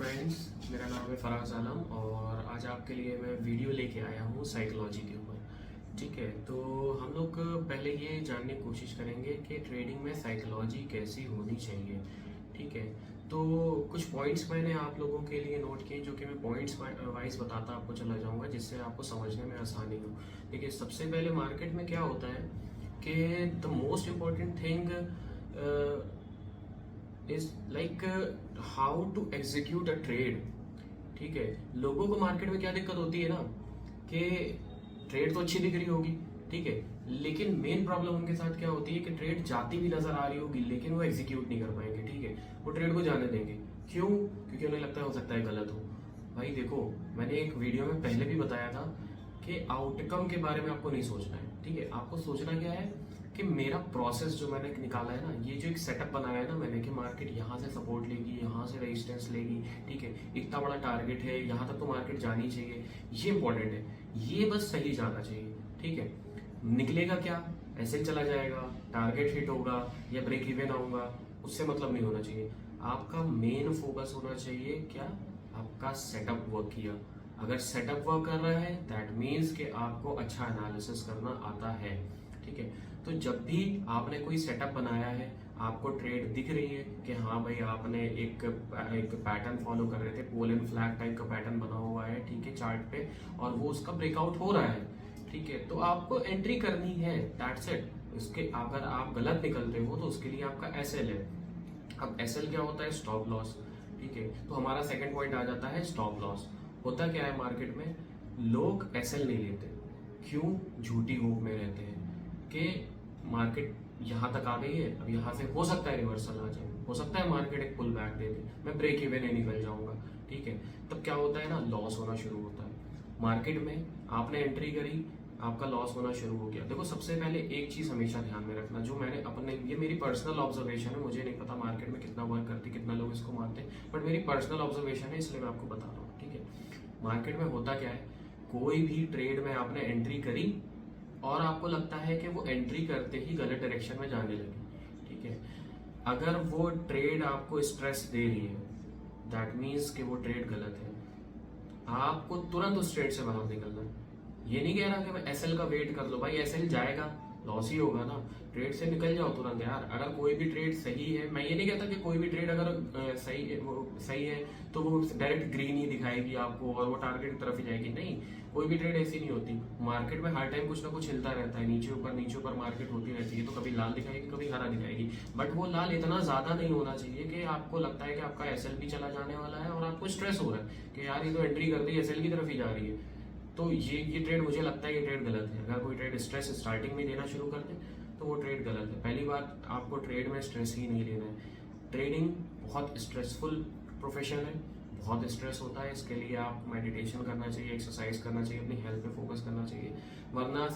Friends, मेरा नाम है फराज आलम और आज आपके लिए मैं वीडियो लेके आया हूँ साइकोलॉजी के ऊपर। ठीक है, तो हम लोग पहले ये जानने की कोशिश करेंगे कि ट्रेडिंग में साइकोलॉजी कैसी होनी चाहिए। ठीक है, तो कुछ पॉइंट्स मैंने आप लोगों के लिए नोट किए जो कि मैं पॉइंट्स वाइज बताता आपको चला जाऊँगा जिससे आपको समझने में आसानी हो। देखिए, सबसे पहले मार्केट में क्या होता है कि the most important thing is like how to execute a trade. ठीक है, लोगों को मार्केट में क्या दिक्कत होती है ना कि ट्रेड तो अच्छी दिख रही होगी, ठीक है, लेकिन मेन प्रॉब्लम उनके साथ क्या होती है कि ट्रेड जाती भी नजर आ रही होगी लेकिन वो एग्जीक्यूट नहीं कर पाएंगे। ठीक है, वो ट्रेड को जाने देंगे। क्यों? क्योंकि उन्हें लगता है हो सकता है गलत हो। भाई देखो, मैंने एक वीडियो में पहले भी बताया था कि आउटकम के बारे में आपको नहीं सोचना है। ठीक है, आपको सोचना क्या है कि मेरा प्रोसेस जो मैंने निकाला है ना, ये जो एक सेटअप बनाया है ना मैंने कि मार्केट यहाँ से सपोर्ट लेगी, यहाँ से रेजिस्टेंस लेगी, ठीक है, इतना बड़ा टारगेट है, यहाँ तक तो मार्केट जानी चाहिए, ये इंपॉर्टेंट है। ये बस सही जाना चाहिए। ठीक है, निकलेगा क्या, ऐसे ही चला जाएगा, टारगेट हिट होगा या ब्रेक इवन आऊंगा, उससे मतलब नहीं होना चाहिए। आपका मेन फोकस होना चाहिए क्या, आपका सेटअप वर्क किया। अगर सेटअप वर्क कर रहा है दैट मीन्स कि आपको अच्छा एनालिसिस करना आता है। ठीक है, तो जब भी आपने कोई सेटअप बनाया है, आपको ट्रेड दिख रही है कि हाँ भाई आपने एक पैटर्न फॉलो कर रहे थे, पोल एंड फ्लैग टाइप का पैटर्न बना हुआ है, ठीक है, चार्ट पे, और वो उसका ब्रेकआउट हो रहा है, ठीक है, तो आपको एंट्री करनी है, दैट्स इट। उसके अगर आप गलत निकलते हो तो उसके लिए आपका एसएल है। अब एसएल क्या होता है? Stop loss. ठीक है, तो हमारा सेकंड पॉइंट आ जाता है स्टॉप लॉस। होता क्या है मार्केट में, लोग एसएल नहीं लेते। क्यों? झूठी होप में रहते हैं कि मार्केट यहाँ तक आ गई है, अब यहाँ से हो सकता है रिवर्सल आ जाए, हो सकता है मार्केट एक पुल बैक दे दे, मैं ब्रेक इवन ही निकल जाऊंगा। ठीक है, तब क्या होता है ना, लॉस होना शुरू होता है। मार्केट में आपने एंट्री करी, आपका लॉस होना शुरू हो गया। देखो, सबसे पहले एक चीज हमेशा ध्यान में रखना, जो मैंने अपने, ये मेरी पर्सनल ऑब्जर्वेशन है, मुझे नहीं पता मार्केट में कितना वर्क करती, कितना लोग इसको मानते हैं, बट मेरी पर्सनल ऑब्जर्वेशन है इसलिए मैं आपको बता रहा हूँ। ठीक है, मार्केट में होता क्या है, कोई भी ट्रेड में आपने एंट्री करी और आपको लगता है कि वो एंट्री करते ही गलत डायरेक्शन में जाने लगी। ठीक है, अगर वो ट्रेड आपको स्ट्रेस दे रही है दैट मीन्स कि वो ट्रेड गलत है। आपको तुरंत उस ट्रेड से बाहर निकलना है। ये नहीं कह रहा कि मैं एसएल का वेट कर लो, भाई एसएल जाएगा, लॉस ही होगा ना, ट्रेड से निकल जाओ तुरंत यार। अगर कोई भी ट्रेड सही है, मैं ये नहीं कहता कि कोई भी ट्रेड अगर सही है, वो सही है तो वो डायरेक्ट ग्रीन ही दिखाएगी आपको और वो टारगेट की तरफ ही जाएगी, नहीं, कोई भी ट्रेड ऐसी नहीं होती। मार्केट में हर टाइम कुछ ना कुछ हिलता रहता है, नीचे ऊपर मार्केट होती रहती है, तो कभी लाल दिखाएगी कभी हरा दिखाएगी, बट वो लाल इतना ज्यादा नहीं होना चाहिए कि आपको लगता है कि आपका एसएल भी चला जाने वाला है और आपको स्ट्रेस हो रहा है कि यार ये तो एंट्री कर दी, एसएल की तरफ ही जा रही है। तो ये ट्रेड, मुझे लगता है ये ट्रेड गलत है। अगर कोई ट्रेड स्ट्रेस स्टार्टिंग में देना शुरू कर दे तो वो ट्रेड गलत है। पहली बात, आपको ट्रेड में स्ट्रेस ही नहीं लेना है। ट्रेडिंग बहुत स्ट्रेसफुल प्रोफेशन है, बहुत स्ट्रेस होता है, इसके लिए आप मेडिटेशन करना चाहिए, एक्सरसाइज करना चाहिए, अपनी हेल्थ पे फोकस करना चाहिए। वरना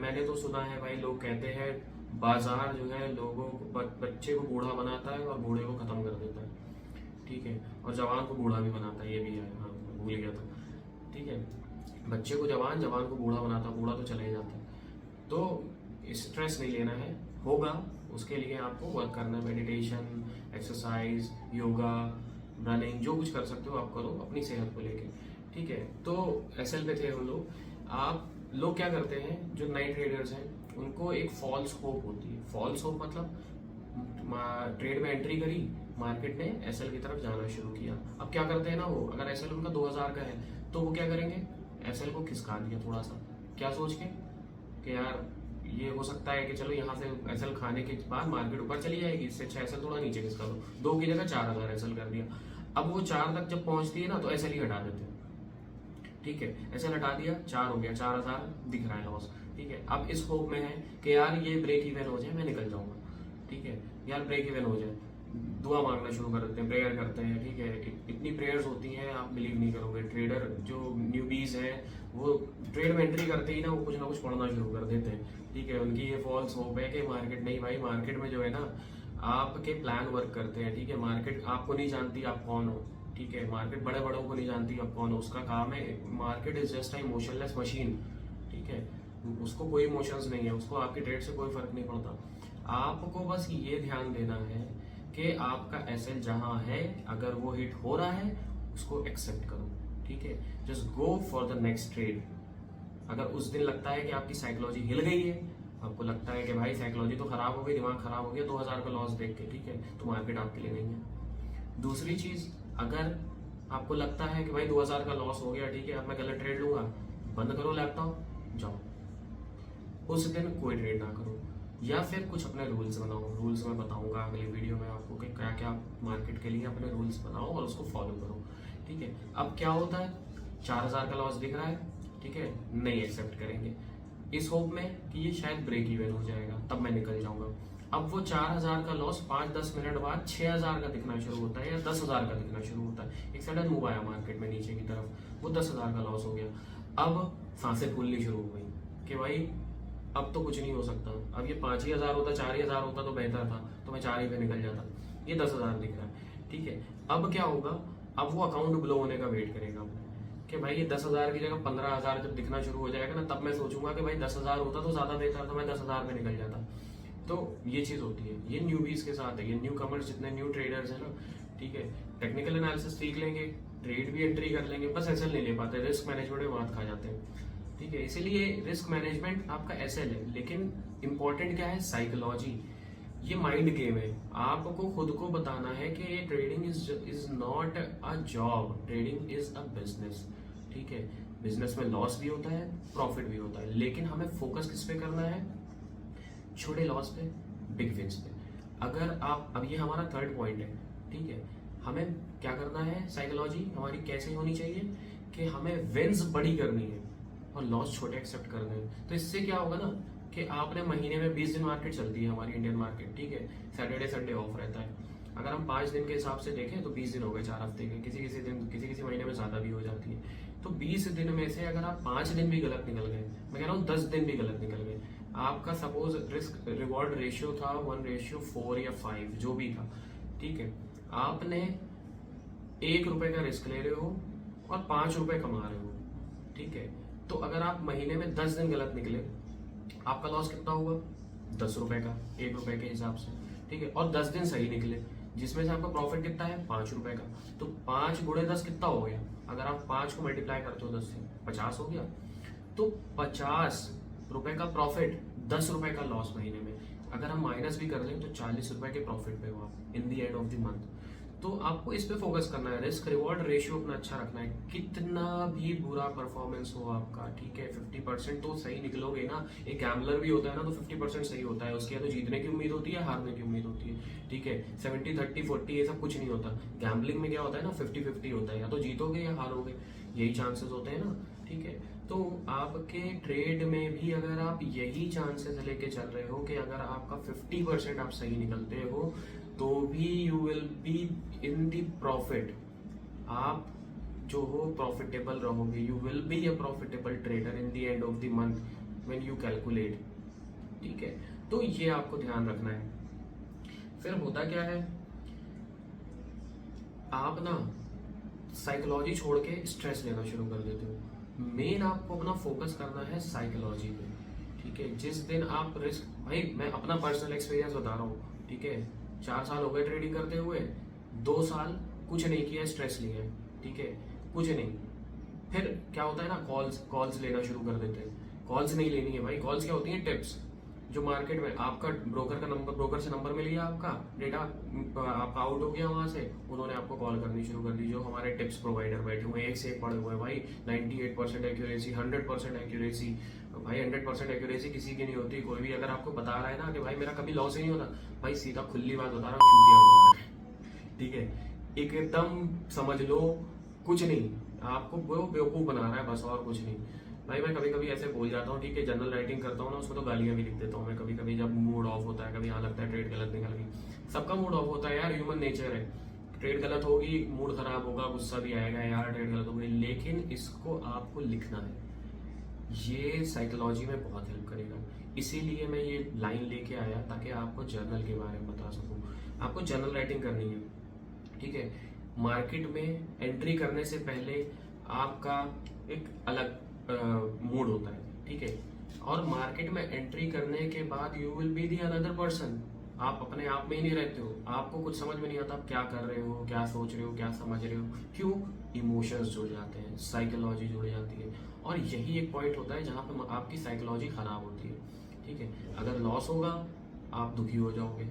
मैंने तो सुना है भाई, लोग कहते हैं बाजार जो है लोगों को, बच्चे को बूढ़ा बनाता है और बूढ़े को खत्म कर देता है। ठीक है, और जवान को बूढ़ा भी बनाता है, ये भी है, हाँ भूल गया था। ठीक है, बच्चे को जवान, जवान को बूढ़ा बनाता, बूढ़ा तो चला ही जाता है। तो स्ट्रेस नहीं लेना है, होगा, उसके लिए आपको वर्क करना है, मेडिटेशन, एक्सरसाइज, योगा, रनिंग, जो कुछ कर सकते हो आप करो अपनी सेहत को लेके। ठीक है, तो एसएल पे थे हम लोग। आप लोग क्या करते हैं, जो नए ट्रेडर्स हैं उनको एक फॉल्स होप होती है। फॉल्स होप मतलब ट्रेड में एंट्री करी, मार्केट ने एसएल की तरफ जाना शुरू किया। अब क्या करते हैं ना, वो अगर एसएल उनका 2000 का है तो वो क्या करेंगे, एसएल को खिसका दिया थोड़ा सा, क्या सोच के कि यार ये हो सकता है कि चलो यहाँ से एसएल खाने के बाद मार्केट ऊपर चली जाएगी, इससे अच्छा एसएल थोड़ा नीचे खिसका दो, 2 की जगह 4000 एसएल कर दिया। अब वो 4 तक जब पहुंचती है ना तो एसएल ही हटा देते हैं। ठीक है, एसएल हटा दिया, 4 हो गया, 4000 दिख रहा है लॉस। ठीक है, अब इस होप में है कि यार ये ब्रेक इवन हो जाए, मैं निकल जाऊंगा। ठीक है, यार ब्रेक इवन हो जाए, दुआ मांगना शुरू कर देते हैं, प्रेयर करते हैं। ठीक है, इतनी प्रेयर्स होती हैं आप बिलीव नहीं करोगे। ट्रेडर जो न्यूबीज हैं वो ट्रेड में एंट्री करते ही ना वो कुछ ना कुछ पढ़ना शुरू कर देते हैं। ठीक है, उनकी ये फॉल्स होप है कि मार्केट नहीं, भाई मार्केट में जो है ना आपके प्लान वर्क करते हैं। ठीक है, मार्केट आपको नहीं जानती आप कौन हो। ठीक है, मार्केट बड़े बड़ों को नहीं जानती आप कौन हो, उसका काम है, market is just a emotionless machine. ठीक है, उसको कोई इमोशंस नहीं है, उसको आपकी ट्रेड से कोई फर्क नहीं पड़ता। आपको बस ये ध्यान देना है कि आपका एसएल जहां है, अगर वो हिट हो रहा है उसको एक्सेप्ट करो, ठीक है। Just go for the next trade. अगर उस दिन लगता है कि आपकी साइकोलॉजी हिल गई है, आपको लगता है कि भाई साइकोलॉजी तो खराब हो गई, दिमाग खराब हो गया 2000 का लॉस देख के, ठीक है, तो मार्केट आपके लिए नहीं है। दूसरी चीज, अगर आपको लगता है कि भाई 2000 का लॉस हो गया, ठीक है, अब मैं गलत ट्रेड लूंगा, बंद करो लैपटॉप, जाओ, उस दिन कोई ट्रेड ना करो, या फिर कुछ अपने रूल्स बनाओ। रूल्स मैं बताऊंगा अगले वीडियो में आपको कि क्या क्या मार्केट के लिए अपने रूल्स बनाओ और उसको फॉलो करो, ठीक है। अब क्या होता है, 4000 का लॉस दिख रहा है, ठीक है, नहीं एक्सेप्ट करेंगे, इस होप में कि ये शायद ब्रेक इवन हो जाएगा, तब मैं निकल जाऊंगा। अब वो 4000 का लॉस 5-10 मिनट बाद 6000 का दिखना शुरू होता है या 10,000 का दिखना शुरू होता है, एक सडन मूव आया मार्केट में नीचे की तरफ, वो 10,000 का लॉस हो गया। अब सांसें फूलनी शुरू हो गई कि भाई अब तो कुछ नहीं हो सकता, अब ये 5 ही हजार होता, 4 ही हजार होता तो बेहतर था, तो मैं 4 ही पे निकल जाता, ये 10,000 दिख रहा है, ठीक है। अब क्या होगा, अब वो अकाउंट ब्लो होने का वेट करेगा कि भाई ये 10,000 की जगह 15,000 जब दिखना शुरू हो जाएगा ना, तब मैं सोचूंगा कि भाई 10,000 होता तो ज्यादा बेहतर था, मैं 10,000 पे निकल जाता। तो ये चीज होती है, ये न्यूबीज के साथ है, ये न्यू कमर्स जितने न्यू ट्रेडर्स है ना, ठीक है, टेक्निकल एनालिसिस सीख लेंगे, ट्रेड भी एंट्री कर लेंगे, बस एसएल नहीं ले पाते, रिस्क मैनेजमेंट में बात खा जाते हैं, ठीक है। इसीलिए रिस्क मैनेजमेंट आपका एसएल है, लेकिन इंपॉर्टेंट क्या है, साइकोलॉजी। ये माइंड गेम है, आपको खुद को बताना है कि ये trading is not a job, trading is a business, ठीक है। बिजनेस में लॉस भी होता है, प्रॉफिट भी होता है, लेकिन हमें फोकस किस पे करना है, छोटे लॉस पे, बिग विंस पे। अगर आप, अब ये हमारा थर्ड पॉइंट है, ठीक है, हमें क्या करना है, साइकोलॉजी हमारी कैसे होनी चाहिए कि हमें विंस बड़ी करनी है और लॉस छोटे एक्सेप्ट करने हैं। तो इससे क्या होगा ना कि आपने महीने में 20 दिन मार्केट चलती है हमारी इंडियन मार्केट, ठीक है, सैटरडे संडे ऑफ रहता है। अगर हम 5 दिन के हिसाब से देखें तो 20 दिन हो गए 4 हफ्ते के, किसी किसी दिन किसी महीने में ज्यादा भी हो जाती है। तो 20 दिन में से अगर आप 5 दिन भी गलत निकल गए, मैं कह रहा हूँ 10 दिन भी गलत निकल गए, आपका सपोज रिस्क रिवॉर्ड रेशियो था 1:4 या 5 जो भी था, ठीक है, आपने 1 रुपए का रिस्क ले रहे हो और 5 रुपए कमा रहे हो, ठीक है। तो अगर आप महीने में 10 दिन गलत निकले, आपका लॉस कितना हुआ, 10 रुपए का, 1 रुपए के हिसाब से, ठीक है। और 10 दिन सही निकले, जिसमें से आपका प्रॉफिट कितना है, 5 रुपए का, तो 5 गुणे 10 कितना हो गया, अगर आप 5 को मल्टीप्लाई करते हो 10 से, 50 हो गया। तो 50 रुपए का प्रॉफिट, 10 रुपए का लॉस महीने में, अगर हम माइनस भी कर लें तो 40 रुपए के प्रॉफिट पे हो आप in the end of the month. तो आपको इस पे फोकस करना है, रिस्क रिवॉर्ड रेशियो अपना अच्छा रखना है, कितना भी बुरा परफॉर्मेंस हो आपका, ठीक है, 50% तो सही निकलोगे ना। एक गैम्बलर भी होता है ना, तो 50% सही होता है, उसके या तो जीतने की उम्मीद होती है, हारने की उम्मीद होती है, ठीक है। 70-30-40 ये सब कुछ नहीं होता, गैम्बलिंग में क्या होता है ना, 50-50 होता है, या तो जीतोगे या हारोगे, यही चांसेस होते हैं ना, ठीक है। तो आपके ट्रेड में भी अगर आप यही चांसेस लेके चल रहे हो कि अगर आपका 50% आप सही निकलते हो तो भी you will be in the profit, आप जो हो प्रॉफिटेबल रहोगे, you will be a profitable trader in the end of the month when you calculate, ठीक है। तो ये आपको ध्यान रखना है। फिर होता क्या है, आप ना साइकोलॉजी छोड़ के स्ट्रेस लेना शुरू कर देते हो। मेन आपको अपना फोकस करना है साइकोलॉजी पे, ठीक है। जिस दिन आप रिस्क, भाई मैं अपना पर्सनल एक्सपीरियंस बता रहा हूँ, ठीक है, 4 साल हो गए ट्रेडिंग करते हुए, 2 साल कुछ नहीं किया, स्ट्रेस लिया, ठीक है, कुछ नहीं। फिर क्या होता है ना, कॉल्स लेना शुरू कर देते हैं। कॉल्स नहीं लेनी है भाई, कॉल्स क्या होती है, टिप्स, जो मार्केट में आपका ब्रोकर से नंबर मिल गया, आपका डेटा आपका आउट हो गया वहां से, उन्होंने आपको कॉल करनी शुरू कर दी। जो हमारे टिप्स प्रोवाइडर बैठे हुए हैं, एक से एक पड़े हुए हैं भाई, 98% एक्यूरेसी, 100% एक्यूरेसी। भाई 100% एक्यूरेसी किसी की नहीं होती। कोई भी अगर आपको बता रहा है ना कि भाई मेरा कभी लॉस ही नहीं होता, भाई सीधा खुली बात बता रहा हूँ, चूतिया बता रहा है, ठीक है, एकदम समझ लो कुछ नहीं, आपको वो बेवकूफ बना रहा है बस, और कुछ नहीं। भाई मैं कभी कभी ऐसे बोल जाता हूँ, ठीक है, जनरल राइटिंग करता हूँ ना, उसमें तो गालियां भी लिख देता हूँ मैं कभी कभी, जब मूड ऑफ होता है, कभी यहाँ लगता है ट्रेड गलत निकल गई। सबका मूड ऑफ होता है यार, ह्यूमन नेचर है, ट्रेड गलत होगी, मूड खराब होगा, गुस्सा भी आएगा यार ट्रेड गलत हो गई, लेकिन इसको आपको लिखना है, ये साइकोलॉजी में बहुत हेल्प करेगा। इसीलिए मैं ये लाइन लेके आया ताकि आपको जर्नल के बारे में बता सकूं। आपको जर्नल राइटिंग करनी है, ठीक है। मार्केट में एंट्री करने से पहले आपका एक अलग मूड होता है, ठीक है, और मार्केट में एंट्री करने के बाद you will be the another person, आप अपने आप में ही नहीं रहते हो, आपको कुछ समझ में नहीं आता आप क्या कर रहे हो, क्या सोच रहे हो, क्या समझ रहे हो। क्यों? इमोशंस जुड़ जाते हैं, साइकोलॉजी जुड़ जाती है, और यही एक पॉइंट होता है जहाँ पे आपकी साइकोलॉजी खराब होती है। ठीक है, अगर लॉस होगा आप दुखी हो जाओगे,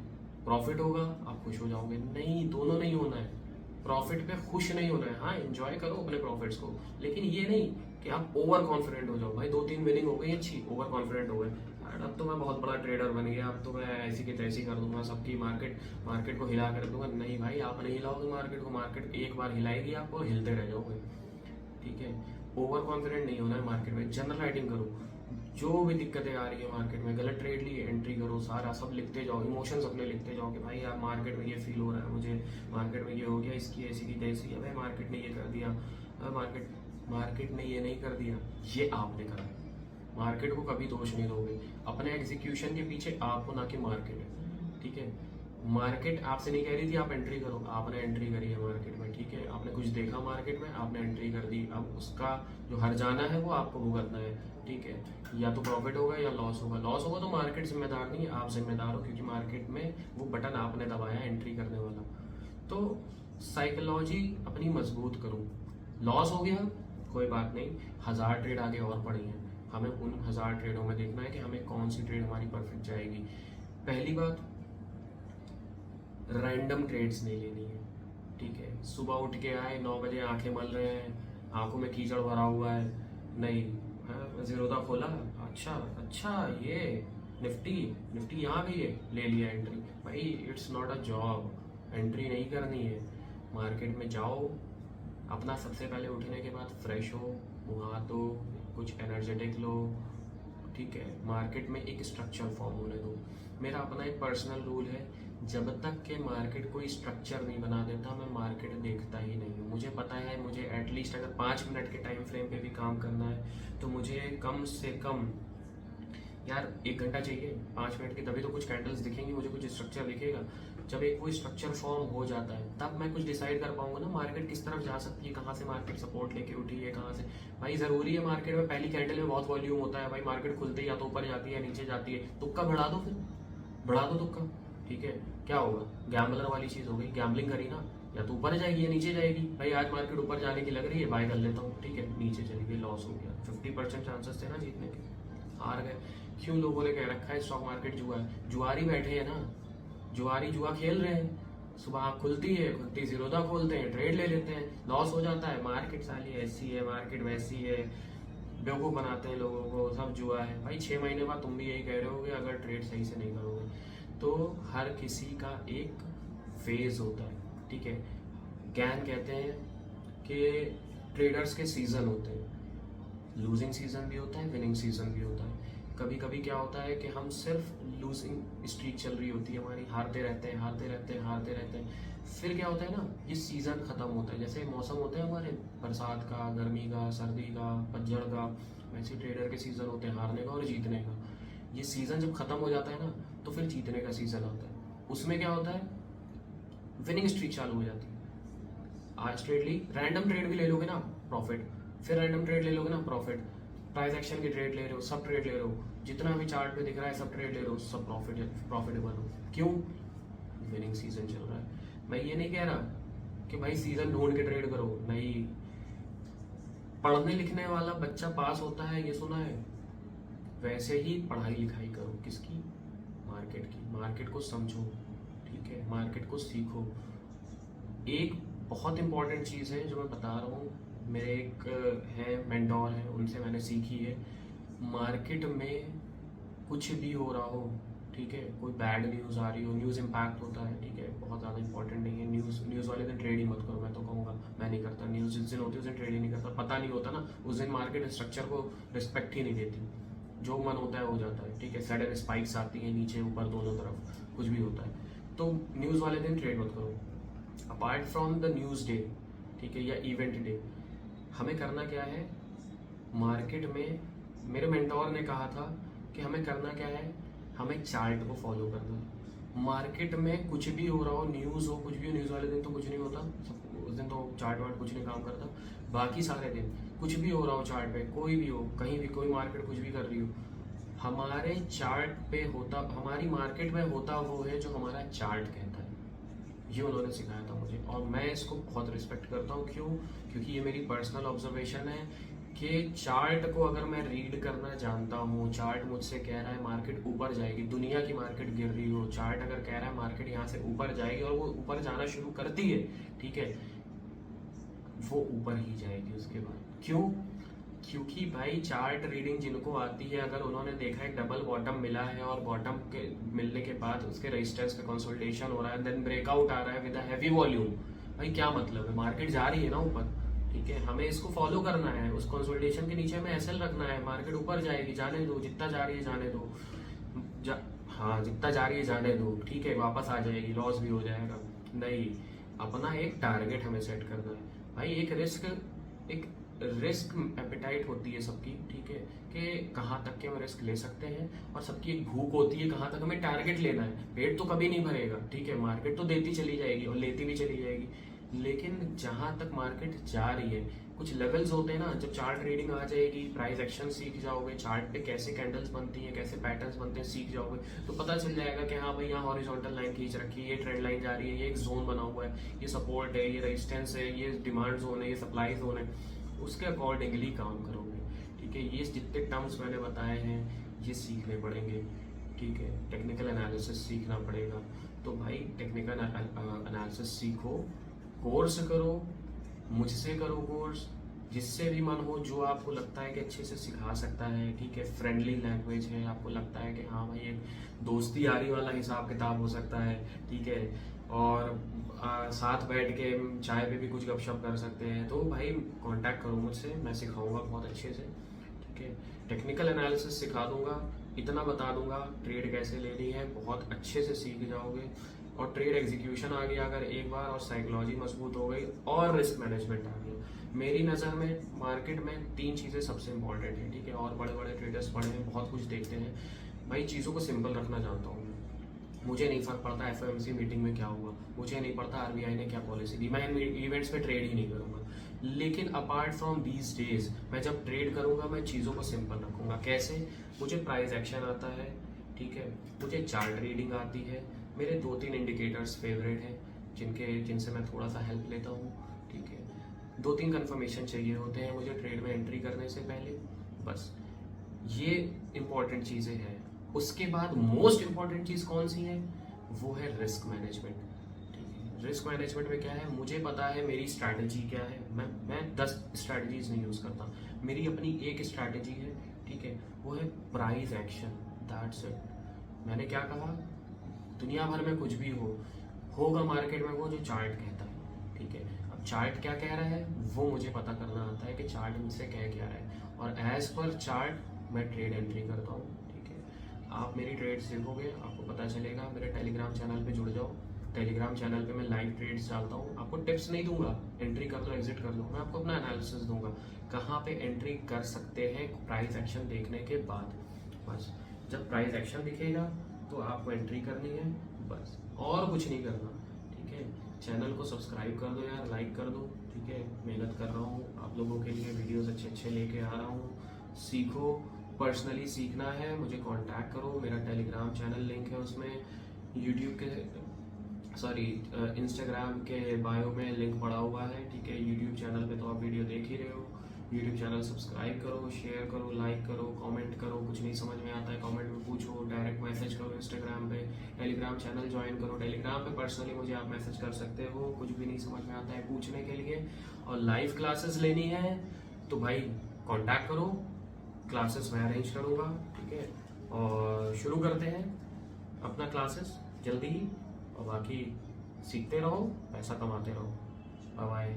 प्रॉफिट होगा आप खुश हो जाओगे। नहीं, दोनों नहीं होना है। प्रॉफिट पे खुश नहीं होना है, हाँ एंजॉय करो अपने प्रॉफिट्स को, लेकिन ये नहीं कि आप ओवर कॉन्फिडेंट हो जाओ। भाई 2-3 विनिंग हो गई अच्छी, ओवर कॉन्फिडेंट हो गए, अब तो मैं बहुत बड़ा ट्रेडर बन गया, अब तो मैं ऐसी की तैसी कर दूंगा, सबकी मार्केट को हिला कर दूंगा। नहीं भाई, आप नहीं हिलाओगे मार्केट को, मार्केट एक बार हिलाएगी आपको, हिलते रह जाओगे। ठीक है, ओवर कॉन्फिडेंट नहीं होना है मार्केट में। जनरल राइटिंग करो, जो भी दिक्कतें आ रही है मार्केट में, गलत ट्रेड ली एंट्री करो, सारा सब लिखते जाओ, इमोशंस अपने लिखते जाओ कि भाई यार मार्केट में ये फील हो रहा है मुझे, मार्केट में ये हो गया, इसकी ऐसी की तैसी है, भाई मार्केट ने ये कर दिया, मार्केट ने ये नहीं कर दिया, ये आपने करा। मार्केट को कभी दोष नहीं दोगे, अपने एग्जीक्यूशन के पीछे आपको, ना कि मार्केट है। ठीक है, मार्केट आपसे नहीं कह रही थी आप एंट्री करो, आपने एंट्री करी है मार्केट में। ठीक है, आपने कुछ देखा मार्केट में, आपने एंट्री कर दी, अब उसका जो हर जाना है वो आपको भुगतना है। ठीक है, या तो प्रॉफिट होगा या लॉस होगा। लॉस होगा तो मार्केट जिम्मेदार नहीं, आप जिम्मेदार हो, क्योंकि मार्केट में वो बटन आपने दबाया एंट्री करने वाला। तो साइकोलॉजी अपनी मजबूत करो। लॉस हो गया कोई बात नहीं, 1000 ट्रेड आगे और पड़ी हैं, हमें उन 1000 ट्रेडों में देखना है कि हमें कौन सी ट्रेड हमारी परफेक्ट जाएगी। पहली बात, रैंडम ट्रेड्स नहीं लेनी है। ठीक है, सुबह उठ के आए 9 बजे, आंखें मल रहे हैं, आंखों में कीचड़ भरा हुआ है, नहीं जीरोधा खोला, अच्छा अच्छा ये निफ्टी यहाँ गई है, ले लिया एंट्री। भाई it's not a job, entry नहीं करनी है। मार्केट में जाओ, अपना सबसे पहले उठने के बाद फ्रेश हो, मुँह हाथ धो, कुछ एनर्जेटिक लो। ठीक है, मार्केट में एक स्ट्रक्चर फॉर्म होने दो। मेरा अपना एक पर्सनल रूल है, जब तक के मार्केट कोई स्ट्रक्चर नहीं बना देता मैं मार्केट देखता ही नहीं हूँ। मुझे पता है मुझे एटलीस्ट अगर 5 मिनट के टाइम फ्रेम पे भी काम करना है तो मुझे कम से कम यार 1 घंटा चाहिए, 5 मिनट की, तभी तो कुछ कैंडल्स दिखेंगी, मुझे कुछ स्ट्रक्चर दिखेगा। जब एक वो स्ट्रक्चर फॉर्म हो जाता है तब मैं कुछ डिसाइड कर पाऊंगा ना मार्केट किस तरफ जा सकती है, कहाँ से मार्केट सपोर्ट लेके उठी है, कहाँ से। भाई जरूरी है मार्केट में पहली कैंडल में बहुत वॉल्यूम होता है, भाई मार्केट खुलते ही या तो ऊपर जाती है नीचे जाती है, तुक्का बढ़ा दो, फिर बढ़ा दो तुक्का। ठीक है, क्या होगा, गैम्बलर वाली चीज हो गई, गैम्बलिंग करी ना, या तो ऊपर जाएगी या नीचे जाएगी। भाई आज मार्केट ऊपर जाने की लग रही है, बाय कर लेता हूँ, ठीक है, नीचे चली गई, लॉस हो गया, 50% चांसेस थे ना जीतने के, हार गए। क्यों? लोगों ने कह रखा है स्टॉक मार्केट जुआ है, जुआरी बैठे हैं ना, जुआरी जुआ खेल रहे हैं। सुबह आँख खुलती है, खुलती जीरोधा खोलते हैं, ट्रेड ले लेते हैं, लॉस हो जाता है। मार्केट साली ऐसी है, मार्केट वैसी है, बेवकूफ़ बनाते हैं लोगों को, सब जुआ है। भाई 6 महीने बाद तुम भी यही कह रहे होगे अगर ट्रेड सही से नहीं करोगे। तो हर किसी का एक फेज होता है। ठीक है, ज्ञान कहते हैं कि ट्रेडर्स के सीजन होते हैं, लूजिंग सीजन भी होता है, विनिंग सीजन भी होता है। कभी कभी क्या होता है कि हम सिर्फ लूजिंग स्ट्रीक चल रही होती है हमारी, हारते रहते हैं हारते रहते हैं हारते रहते हैं। फिर क्या होता है ना, ये सीज़न ख़त्म होता है, जैसे मौसम होते हैं हमारे बरसात का, गर्मी का, सर्दी का, पतझड़ का, वैसे ट्रेडर के सीज़न होते हैं हारने का और जीतने का। ये सीज़न जब ख़त्म हो जाता है ना तो फिर जीतने का सीज़न आता है। उसमें क्या होता है, विनिंग स्ट्रीक चालू हो जाती है। आज ट्रेड ली, रैंडम ट्रेड भी ले लोगे ना प्रॉफिट, फिर रैंडम ट्रेड ले लोगे ना प्रॉफिट, प्राइस एक्शन की ट्रेड ले रहे हो, सब ट्रेड ले रहे हो, जितना भी चार्ट पे दिख रहा है सब ट्रेड ले रहे हो, सब प्रॉफिटेबल हो। क्यों? विनिंग सीजन चल रहा है। मैं ये नहीं कह रहा कि भाई सीजन ढूंढ के ट्रेड करो, नहीं। पढ़ने लिखने वाला बच्चा पास होता है ये सुना है, वैसे ही पढ़ाई लिखाई करो। किसकी? मार्केट की। मार्केट को समझो, ठीक है, मार्केट को सीखो। एक बहुत इंपॉर्टेंट चीज़ है जो मैं बता रहा हूँ, मेरे एक है मेंटोर हैं, उनसे मैंने सीखी है। मार्केट में कुछ भी हो रहा हो, ठीक है, कोई बैड न्यूज़ आ रही हो, न्यूज़ इम्पैक्ट होता है, ठीक है, बहुत ज़्यादा इंपॉर्टेंट नहीं है। न्यूज़ वाले दिन ट्रेड ही मत करो, मैं तो कहूँगा, मैं नहीं करता। न्यूज़ जिस दिन होती है उस दिन ट्रेड ही नहीं करता, पता नहीं होता ना, उस दिन मार्केट स्ट्रक्चर को रिस्पेक्ट ही नहीं देती, जो मन होता है हो जाता है। ठीक है, सडन स्पाइक्स आती हैं नीचे ऊपर दोनों तरफ, कुछ भी होता है। तो न्यूज़ वाले दिन ट्रेड मत करो। Apart from the news day, ठीक है, या इवेंट डे, हमें करना क्या है मार्केट में? मेरे मेंटोर ने कहा था कि हमें करना क्या है, हमें चार्ट को फॉलो करना है। मार्केट में कुछ भी हो रहा हो, न्यूज़ हो, कुछ भी हो, न्यूज़ वाले दिन तो कुछ नहीं होता, उस दिन तो चार्ट वार्ट कुछ नहीं काम करता। बाकी सारे दिन कुछ भी हो रहा हो चार्ट पे, कोई भी हो, कहीं भी कोई मार्केट कुछ भी कर रही हो, हमारे चार्ट पे होता, हमारी मार्केट में होता वो है जो हमारा चार्ट कहता है। ये उन्होंने सिखाया था मुझे, और मैं इसको बहुत रिस्पेक्ट करता हूँ। क्यों? क्योंकि ये मेरी पर्सनल ऑब्जर्वेशन है कि चार्ट को अगर मैं रीड करना जानता हूँ, चार्ट मुझसे कह रहा है मार्केट ऊपर जाएगी, दुनिया की मार्केट गिर रही हो, चार्ट अगर कह रहा है मार्केट यहाँ से ऊपर जाएगी और वो ऊपर जाना शुरू करती है, ठीक है, वो ऊपर ही जाएगी उसके बाद। क्यों? क्योंकि भाई चार्ट रीडिंग जिनको आती है, अगर उन्होंने देखा है डबल बॉटम मिला है और बॉटम के मिलने के बाद उसके रेजिस्टेंस पे कंसोलिडेशन हो रहा है, देन ब्रेकआउट आ रहा है विद अ हैवी वॉल्यूम, भाई क्या मतलब है? मार्केट जा रही है ना ऊपर, ठीक है, हमें इसको फॉलो करना है, उस कंसोलिडेशन के नीचे हमें एसएल रखना है, मार्केट ऊपर जाएगी, जाने दो, जितना जा रही है जाने दो, हाँ जितना जा रही है जाने दो, ठीक है, वापस आ जाएगी, लॉस भी हो जाएगा। नहीं, अपना एक टारगेट हमें सेट करना है भाई। एक रिस्क एपेटाइट होती है सबकी, ठीक है, कि कहाँ तक के हम रिस्क ले सकते हैं, और सबकी एक भूख होती है कहाँ तक हमें टारगेट लेना है। पेट तो कभी नहीं भरेगा, ठीक है, मार्केट तो देती चली जाएगी और लेती भी चली जाएगी, लेकिन जहां तक मार्केट जा रही है, कुछ लेवल्स होते हैं ना, जब चार्ट रीडिंग आ जाएगी, प्राइस एक्शन सीख जाओगे, चार्ट पे कैसे कैंडल्स बनती हैं, कैसे पैटर्न्स बनते हैं सीख जाओगे, तो पता चल जाएगा कि हाँ भाई यहाँ हॉरिजॉन्टल लाइन खींच रखी है, ये ट्रेंड लाइन जा रही है, ये एक जोन बना हुआ है, ये सपोर्ट है, ये रेजिस्टेंस है, ये डिमांड जोन है, ये सप्लाई जोन है, उसके अकॉर्डिंगली काम करोगे, ठीक है। ये जितने टर्म्स मैंने बताए हैं ये सीखने पड़ेंगे, ठीक है। टेक्निकल एनालिसिस सीखना पड़ेगा, तो भाई टेक्निकल एनालिसिस सीखो, कोर्स करो, मुझसे करो कोर्स, जिससे भी मन हो, जो आपको लगता है कि अच्छे से सिखा सकता है, ठीक है, फ्रेंडली लैंग्वेज है, आपको लगता है कि हाँ भाई एक दोस्ती यारी वाला हिसाब किताब हो सकता है, ठीक है, और साथ बैठ के चाय पे भी कुछ गपशप कर सकते हैं, तो भाई कांटेक्ट करो मुझसे, मैं सिखाऊंगा बहुत अच्छे से, ठीक है। टेक्निकल एनालिसिस सिखा दूंगा, इतना बता दूंगा ट्रेड कैसे लेनी है, बहुत अच्छे से सीख जाओगे, और ट्रेड एग्जीक्यूशन आ गया अगर एक बार, और साइकोलॉजी मजबूत हो गई, और रिस्क मैनेजमेंट आ गया। मेरी नज़र में मार्केट में 3 चीज़ें सबसे इंपॉर्टेंट है, ठीक है, और बड़े बड़े ट्रेडर्स पढ़े हैं, बहुत कुछ देखते हैं, भाई चीज़ों को सिंपल रखना जानता हूँ। मुझे नहीं फर्क पड़ता एफओएमसी मीटिंग में क्या हुआ, मुझे नहीं पड़ता आरबीआई ने क्या पॉलिसी दी, मैं इन इवेंट्स पे ट्रेड ही नहीं करूंगा। लेकिन अपार्ट फ्रॉम दीज डेज, मैं जब ट्रेड करूंगा मैं चीज़ों को सिंपल रखूंगा। कैसे? मुझे प्राइस एक्शन आता है, ठीक है, मुझे चार्ट रीडिंग आती है, मेरे 2-3 इंडिकेटर्स फेवरेट हैं जिनसे मैं थोड़ा सा हेल्प लेता हूँ, ठीक है, 2-3 कंफर्मेशन चाहिए होते हैं मुझे ट्रेड में एंट्री करने से पहले, बस ये इंपॉर्टेंट चीज़ें हैं। उसके बाद मोस्ट इंपॉर्टेंट चीज़ कौन सी है? वो है रिस्क मैनेजमेंट, ठीक है। रिस्क मैनेजमेंट में क्या है, मुझे पता है मेरी स्ट्रैटेजी क्या है, मैं 10 स्ट्रैटेजीज नहीं यूज़ करता, मेरी अपनी एक स्ट्रैटेजी है, ठीक है, वो है प्राइस एक्शन, दैट्स इट। मैंने क्या कहा, दुनिया भर में कुछ भी होगा मार्केट में वो जो चार्ट कहता है, ठीक है। अब चार्ट क्या कह रहा है वो मुझे पता करना आता है कि चार्ट मुझसे कह क्या रहा है, और एज पर चार्ट मैं ट्रेड एंट्री करता हूँ, ठीक है। आप मेरी ट्रेड्स देखोगे, आपको पता चलेगा। मेरे टेलीग्राम चैनल पे जुड़ जाओ, टेलीग्राम चैनल पे मैं लाइव ट्रेड्स डालता हूँ, आपको टिप्स नहीं दूंगा एंट्री कर लो एग्जिट कर लो, मैं आपको अपना एनालिसिस दूंगा कहाँ पे एंट्री कर सकते हैं प्राइस एक्शन देखने के बाद। बस जब प्राइस एक्शन दिखेगा तो आपको एंट्री करनी है, बस और कुछ नहीं करना, ठीक है। चैनल को सब्सक्राइब कर दो यार, लाइक कर दो, ठीक है। मेहनत कर रहा हूँ आप लोगों के लिए, वीडियोस अच्छे अच्छे लेके आ रहा हूँ। सीखो, पर्सनली सीखना है मुझे कांटेक्ट करो, मेरा टेलीग्राम चैनल लिंक है उसमें, यूट्यूब के इंस्टाग्राम के बायो में लिंक पड़ा हुआ है, ठीक है। यूट्यूब चैनल पे तो आप वीडियो देख ही रहे हो, यूट्यूब चैनल सब्सक्राइब करो, शेयर करो, लाइक करो, कमेंट करो, कुछ नहीं समझ में आता है कमेंट में पूछो, डायरेक्ट मैसेज करो इंस्टाग्राम पे, टेलीग्राम चैनल ज्वाइन करो, टेलीग्राम पे पर्सनली मुझे आप मैसेज कर सकते हो, कुछ भी नहीं समझ में आता है पूछने के लिए। और लाइव क्लासेस लेनी है तो भाई कॉन्टैक्ट करो, क्लासेस मैं अरेंज करूँगा, ठीक है। और शुरू करते हैं अपना क्लासेस जल्दी ही, और बाकी सीखते रहो, पैसा कमाते रहो। Bye bye.